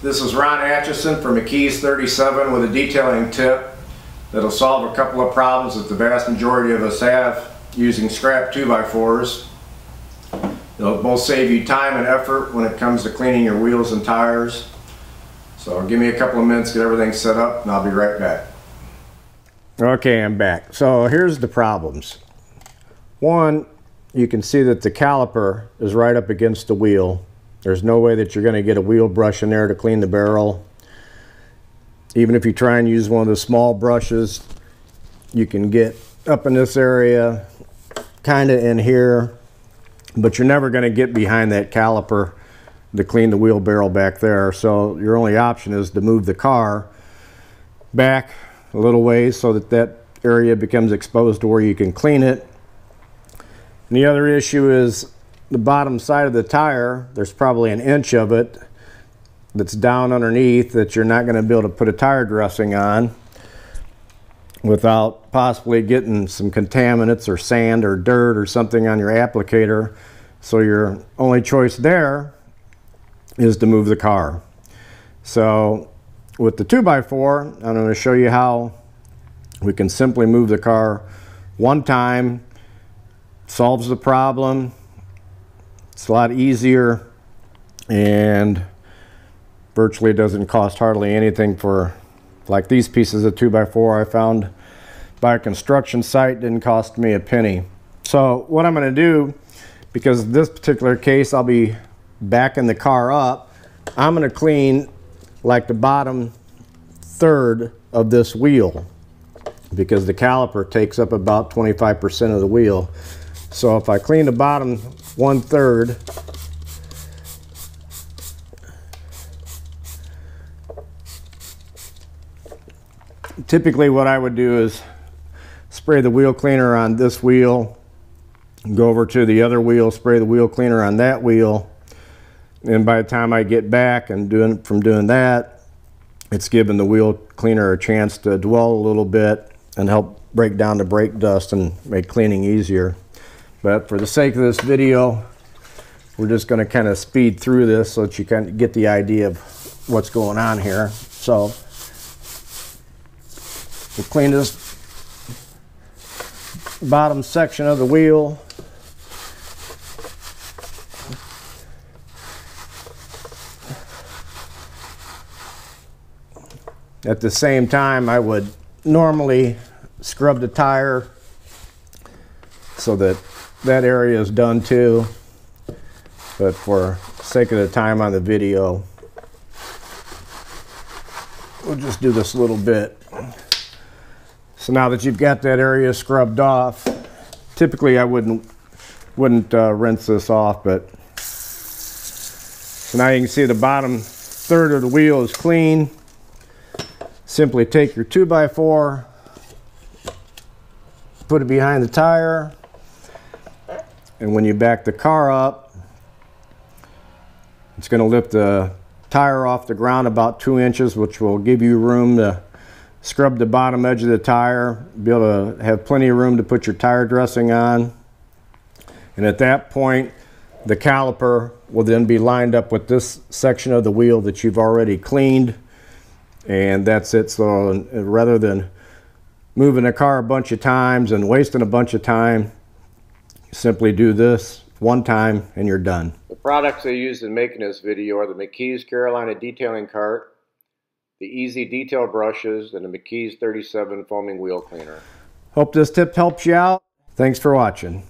This is Ron Atchison from McKees37 with a detailing tip that'll solve a couple of problems that the vast majority of us have using scrap 2x4s. They'll both save you time and effort when it comes to cleaning your wheels and tires. So give me a couple of minutes to get everything set up and I'll be right back. Okay, I'm back. So here's the problems. One, you can see that the caliper is right up against the wheel. There's no way that you're going to get a wheel brush in there to clean the barrel. Even if you try and use one of the small brushes, you can get up in this area, kind of in here, but you're never going to get behind that caliper to clean the wheel barrel back there. So your only option is to move the car back a little ways so that that area becomes exposed to where you can clean it. And the other issue is the bottom side of the tire. There's probably an inch of it that's down underneath that you're not going to be able to put a tire dressing on without possibly getting some contaminants or sand or dirt or something on your applicator. So your only choice there is to move the car. So with the 2x4, I'm going to show you how we can simply move the car one time. Solves the problem. It's a lot easier and virtually doesn't cost hardly anything. For like these pieces of 2x4 I found by a construction site, didn't cost me a penny. So what I'm going to do, because in this particular case I'll be backing the car up, I'm going to clean like the bottom third of this wheel, because the caliper takes up about 25% of the wheel. So if I clean the bottom 1/3, typically what I would do is spray the wheel cleaner on this wheel, go over to the other wheel, spray the wheel cleaner on that wheel, and by the time I get back and from doing that, it's giving the wheel cleaner a chance to dwell a little bit and help break down the brake dust and make cleaning easier. But for the sake of this video, we're just going to kind of speed through this so that you can get the idea of what's going on here. So we'll clean this bottom section of the wheel. At the same time, I would normally scrub the tire so that that area is done too, but for sake of the time on the video, we'll just do this a little bit. So now that you've got that area scrubbed off, typically I wouldn't rinse this off, but so now you can see the bottom third of the wheel is clean. Simply take your 2x4, put it behind the tire, and when you back the car up, it's going to lift the tire off the ground about 2 inches, which will give you room to scrub the bottom edge of the tire, be able to have plenty of room to put your tire dressing on. And at that point, the caliper will then be lined up with this section of the wheel that you've already cleaned, and that's it. So rather than moving the car a bunch of times and wasting a bunch of time, simply do this one time and you're done. The products I used in making this video are the McKees Carolina detailing cart, the Easy detail brushes, and the McKees37 foaming wheel cleaner. Hope this tip helps you out. Thanks for watching.